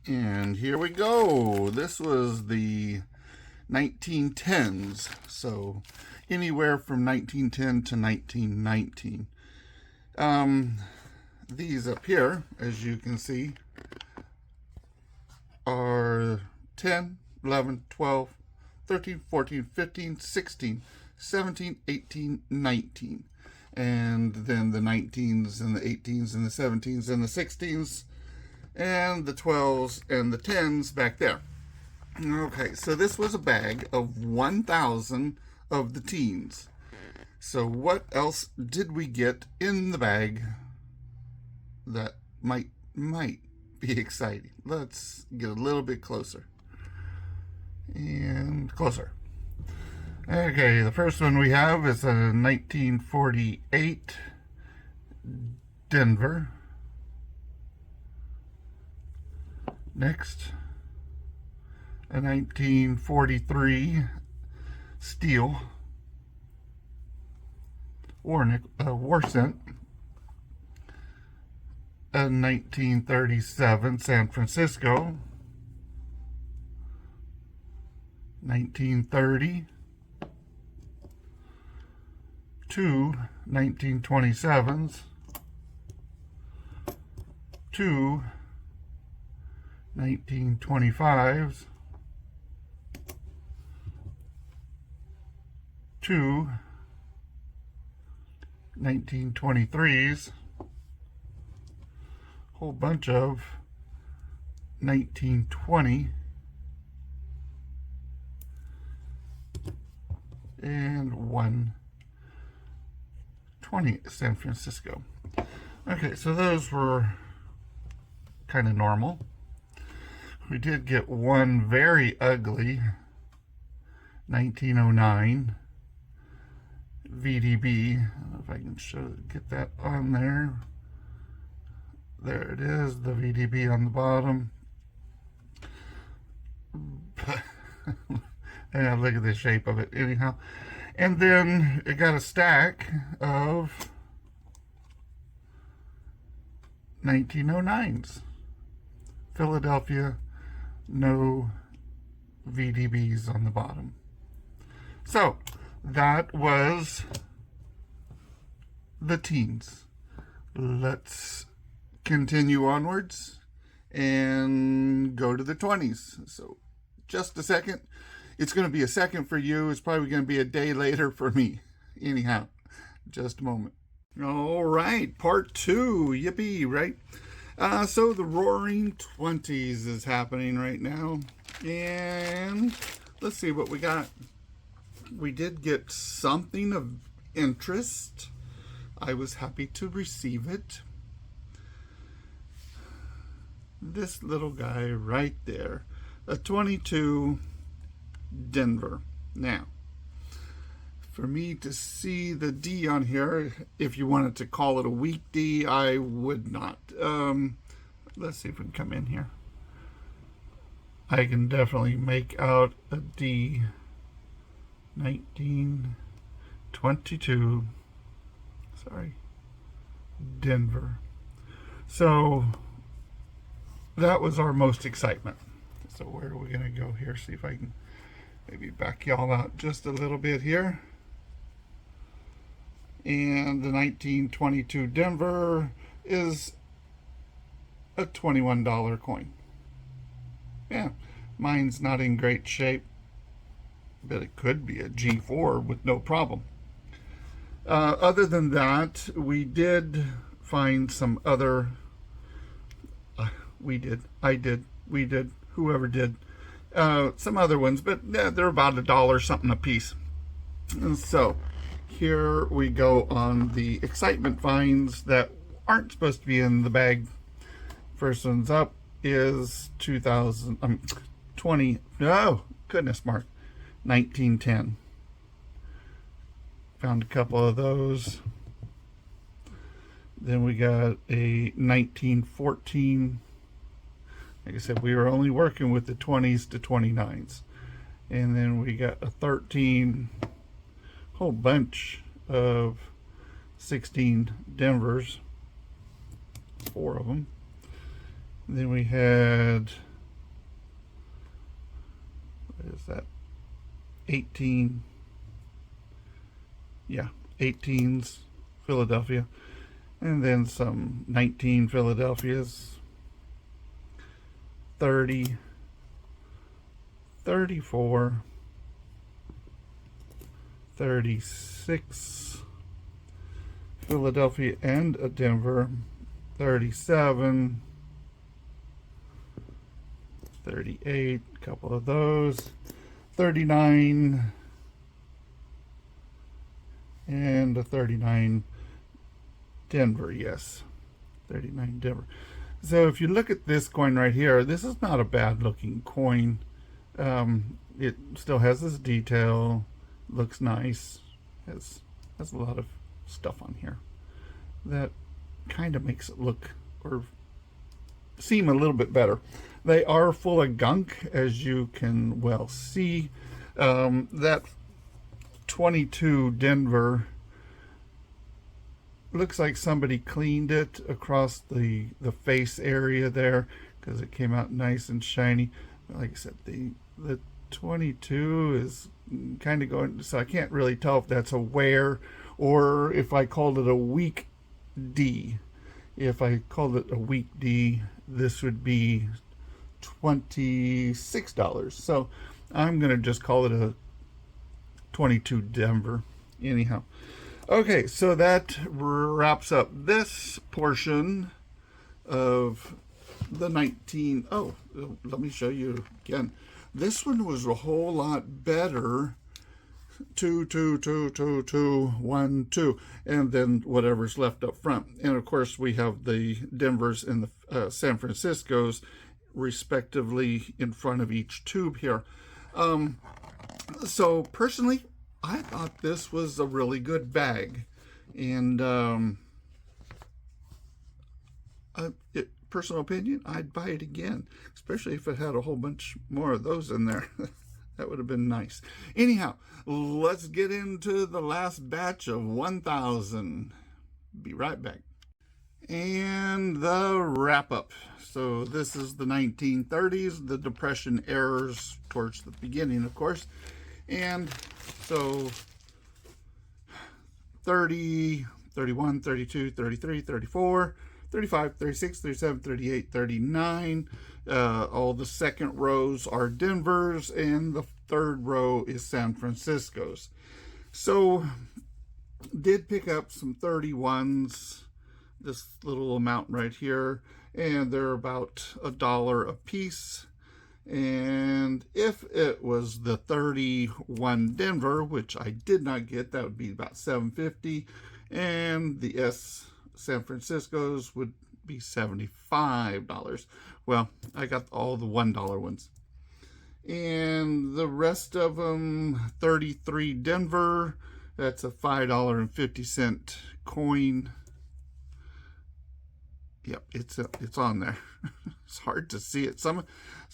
And here we go. This was the 1910s. So anywhere from 1910 to 1919. These up here, as you can see, are 10, 11, 12, 13, 14, 15, 16, 17, 18, 19. And then the 19s and the 18s and the 17s and the 16s and the 12s and the 10s back there. Okay, so this was a bag of 1,000 of the teens. So what else did we get in the bag that might be exciting? Let's get a little bit closer. And closer. Okay, the first one we have is a 1948 Denver. Next, a 1943 steel war cent. A 1937 San Francisco. 1930. Two 1927s. Two 1925s, two 1923s, whole bunch of 1920, and one 20 San Francisco. Okay, so those were kind of normal. We did get one very ugly 1909 VDB. I don't know if I can get that on there. There it is, the VDB on the bottom. Yeah, look at the shape of it. Anyhow, and then it got a stack of 1909s. Philadelphia, no VDBs on the bottom. So that was the teens. Let's continue onwards and go to the 20s. So just a second. It's going to be a second for you. It's probably going to be a day later for me. Anyhow, just a moment. All right, part two. Yippee, right? So the Roaring 20s is happening right now. And let's see what we got. We did get something of interest. I was happy to receive it. This little guy right there. A 22 Denver. Now, for me to see the D on here, if you wanted to call it a weak D, I would not. Let's see if we can come in here. I can definitely make out a D. 1922. Sorry. Denver. So that was our most excitement. So where are we going to go here? See if I can maybe back y'all out just a little bit here. And the 1922 Denver is a $21 coin. Yeah, mine's not in great shape, but it could be a G4 with no problem. Other than that, we did find some other, whoever did, some other ones, but yeah, they're about $1 something a piece. And so here we go on the excitement finds that aren't supposed to be in the bag. First one's up is 2020. Oh, goodness, Mark. 1910. Found a couple of those. Then we got a 1914. Like I said, we were only working with the 20s to 29s. And then we got a 13, whole bunch of 16 Denvers, 4 of them. And then we had that 18? Yeah, 18's Philadelphia, and then some 19 Philadelphias, 30, 34, 36 Philadelphia and a Denver, 37, 38, a couple of those, 39, and a 39 Denver, yes, 39 Denver. So if you look at this coin right here, this is not a bad looking coin. It still has this detail, looks nice, has a lot of stuff on here that kind of makes it look or seem a little bit better. They are full of gunk, as you can well see. That 22 Denver looks like somebody cleaned it across the face area there, because it came out nice and shiny. Like I said, the 22 is kind of going, so I can't really tell if that's a wear or if I called it a weak D. If I called it a weak D, this would be $26. So I'm going to just call it a 22 Denver. Anyhow. Okay, so that wraps up this portion of the 19. Oh, let me show you again. This one was a whole lot better. 2, 2, 2, 2, 2, 1, 2, and then whatever's left up front. And of course, we have the Denvers and the San Franciscos, respectively, in front of each tube here. So personally, I thought this was a really good bag, and personal opinion, I'd buy it again, especially if it had a whole bunch more of those in there. That would have been nice. Anyhow, let's get into the last batch of 1,000. Be right back. And the wrap up. So this is the 1930s, the Depression errors towards the beginning, of course. And so 30, 31, 32, 33, 34, 35, 36, 37, 38, 39. All the second rows are Denver's, and the third row is San Francisco's. So did pick up some 31s, this little amount right here, and they're about $1 a piece. And if it was the 31 Denver, which I did not get, that would be about $7.50, and the S San Francisco's would be $75. Well, I got all the $1 ones. And the rest of them, 33 Denver, that's a $5.50 coin. Yep, it's on there. It's hard to see it. Some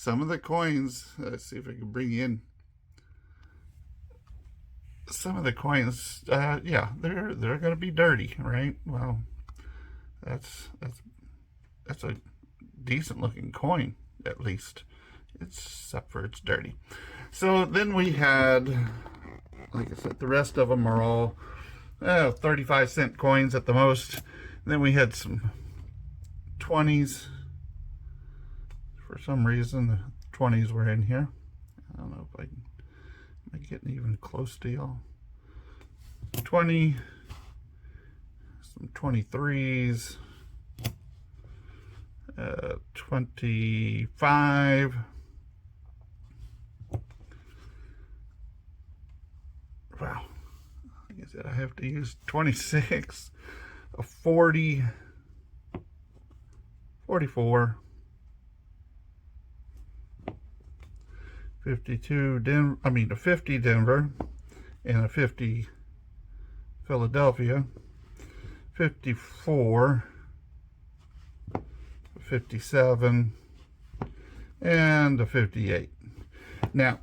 of the coins, let's see if I can bring in some of the coins. Yeah, they're going to be dirty, right? Well, that's a decent looking coin, at least, except for it's dirty. So then we had, like I said, the rest of them are all 35-cent coins at the most. And then we had some 20's. For some reason, the 20's were in here. I don't know if am I getting even close to y'all. 20, some 23's, 25. Wow. Like I said, I have to use 26, a 40, 44, 52 Denver, a 50 Denver, and a 50 Philadelphia, 54, 57, and a 58. Now,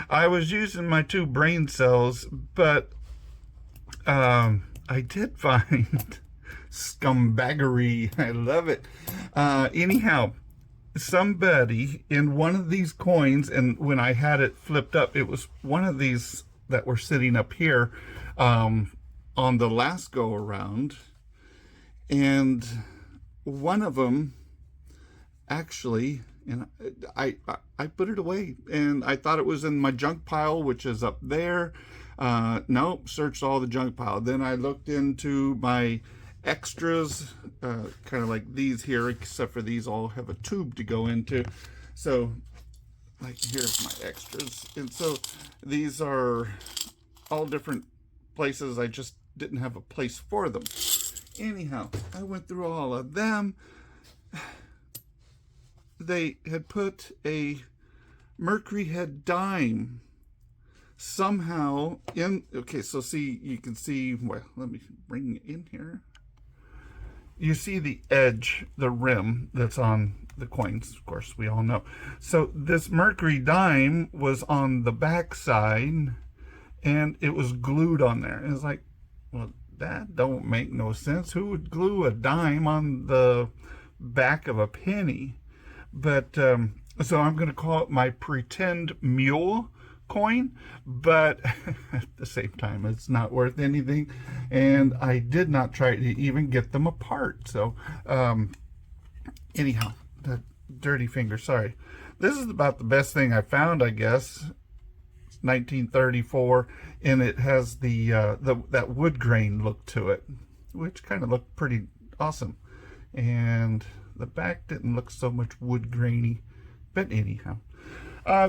I was using my 2 brain cells, but I did find scumbaggery. I love it. Anyhow, somebody in one of these coins, and when I had it flipped up, it was one of these that were sitting up here on the last go around, and one of them actually, and I put it away, and I thought it was in my junk pile, which is up there. Nope, searched all the junk pile. Then I looked into my extras, kind of like these here, except for these all have a tube to go into. So like here's my extras, and so these are all different places. I just didn't have a place for them. Anyhow, I went through all of them. They had put a Mercury head dime somehow in. Okay, so see, you can see, well, let me bring it in here. You see the edge, the rim that's on the coins, of course, we all know. So this Mercury dime was on the back side, and it was glued on there. And it's like, well, that don't make no sense. Who would glue a dime on the back of a penny? But so I'm going to call it my pretend mule coin, but at the same time, it's not worth anything, and I did not try to even get them apart. So anyhow, the dirty finger, sorry. This is about the best thing I found, I guess. 1934, and it has the that wood grain look to it, which kind of looked pretty awesome. And the back didn't look so much wood grainy, but anyhow.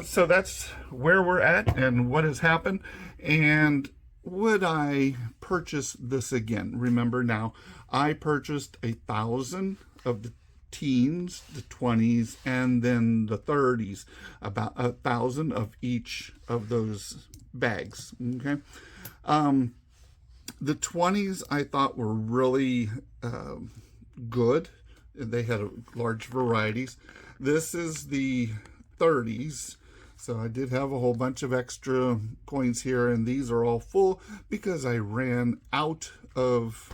So that's where we're at and what has happened. And would I purchase this again? Remember now, I purchased 1,000 of the teens, the 20s, and then the 30s, about 1,000 of each of those bags. Okay. The 20s I thought were really good. They had large varieties. This is the 30s. So I did have a whole bunch of extra coins here, and these are all full because I ran out of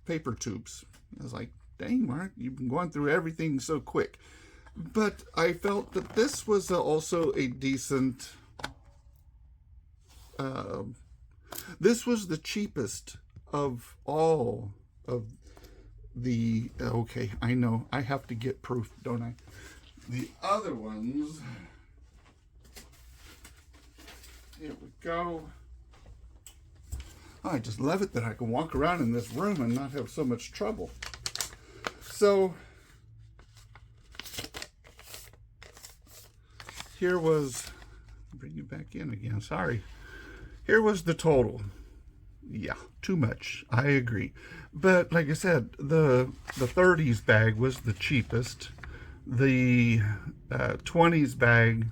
paper tubes. I was like, dang, Mark, you've been going through everything so quick. But I felt that this was also a decent, this was the cheapest of all of the, okay, I know, I have to get proof, don't I? The other ones, here we go. I just love it that I can walk around in this room and not have so much trouble. So here was, bring you back in again, sorry. Here was the total. Yeah, too much, I agree. But like I said, the 30s bag was the cheapest. The 20s bag,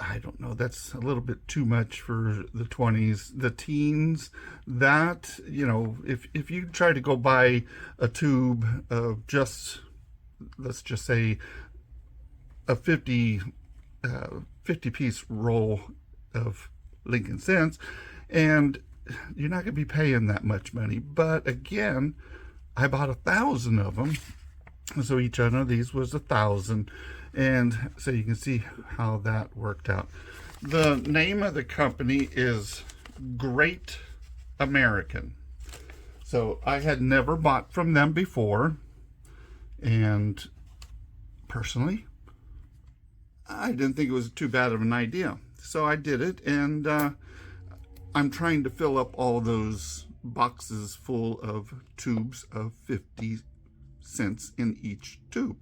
I don't know, that's a little bit too much for the 20s. The teens, that, you know, if you try to go buy a tube of just, let's just say a 50 piece roll of Lincoln Cents, and you're not going to be paying that much money. But again, I bought 1,000 of them. So each one of these was 1,000, and so you can see how that worked out. The name of the company is Great American. So I had never bought from them before, and personally, I didn't think it was too bad of an idea. So I did it, and I'm trying to fill up all those boxes full of tubes of 50 cents in each tube,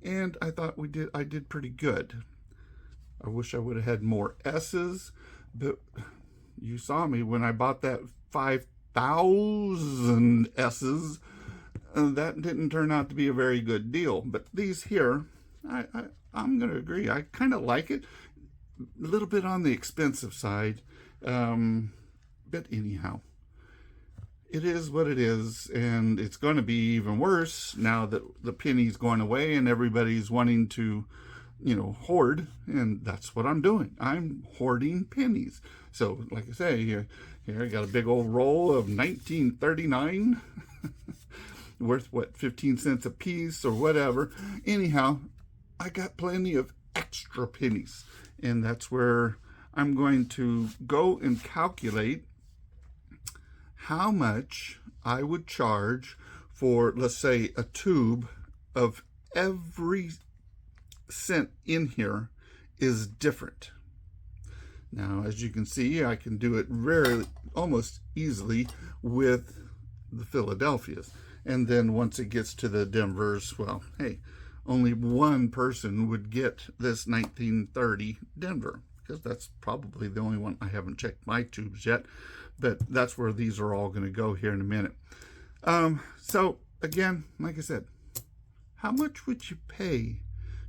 and I thought I did pretty good. I wish I would have had more S's, but you saw me when I bought that 5,000 S's. That didn't turn out to be a very good deal. But these here, I'm going to agree. I kind of like it. A little bit on the expensive side, but anyhow. It is what it is, and it's going to be even worse now that the penny's going away and everybody's wanting to, you know, hoard, and that's what I'm doing. I'm hoarding pennies. So, like I say, here I got a big old roll of 1939, worth what, 15 cents a piece or whatever. Anyhow, I got plenty of extra pennies, and that's where I'm going to go and calculate how much I would charge for, let's say, a tube of every cent in here is different. Now, as you can see, I can do it almost easily with the Philadelphias. And then once it gets to the Denvers, well, hey, only one person would get this 1930 Denver, because that's probably the only one. I haven't checked my tubes yet, but that's where these are all going to go here in a minute. So again, like I said, how much would you pay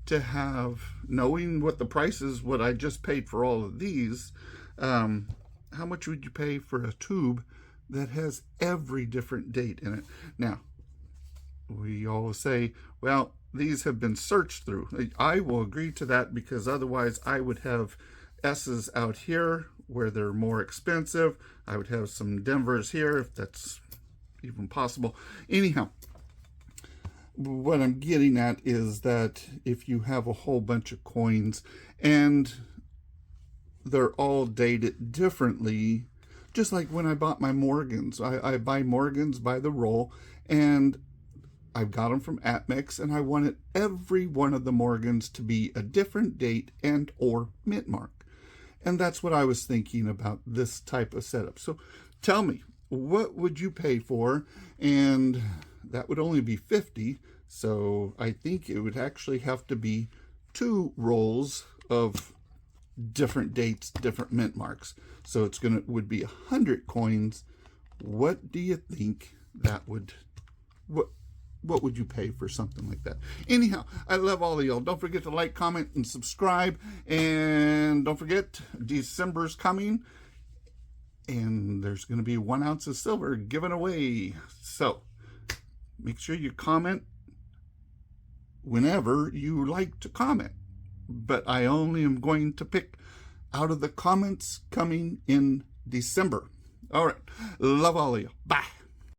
to have, knowing what the price is, what I just paid for all of these, how much would you pay for a tube that has every different date in it? Now, we always say, well, these have been searched through. I will agree to that, because otherwise I would have S's out here where they're more expensive. I would have some Denvers here, if that's even possible. Anyhow, what I'm getting at is that if you have a whole bunch of coins and they're all dated differently, just like when I bought my Morgans, I buy Morgans by the roll, and I've got them from Atmex, and I wanted every one of the Morgans to be a different date and or mint mark. And that's what I was thinking about this type of setup. So tell me, what would you pay for? And that would only be 50. So I think it would actually have to be 2 rolls of different dates, different mint marks. So would be 100 coins. What do you think that would, what would you pay for something like that? Anyhow, I love all of y'all. Don't forget to like, comment, and subscribe. And don't forget, December's coming, and there's going to be 1 ounce of silver given away. So make sure you comment whenever you like to comment. But I only am going to pick out of the comments coming in December. All right. Love all of you. Bye.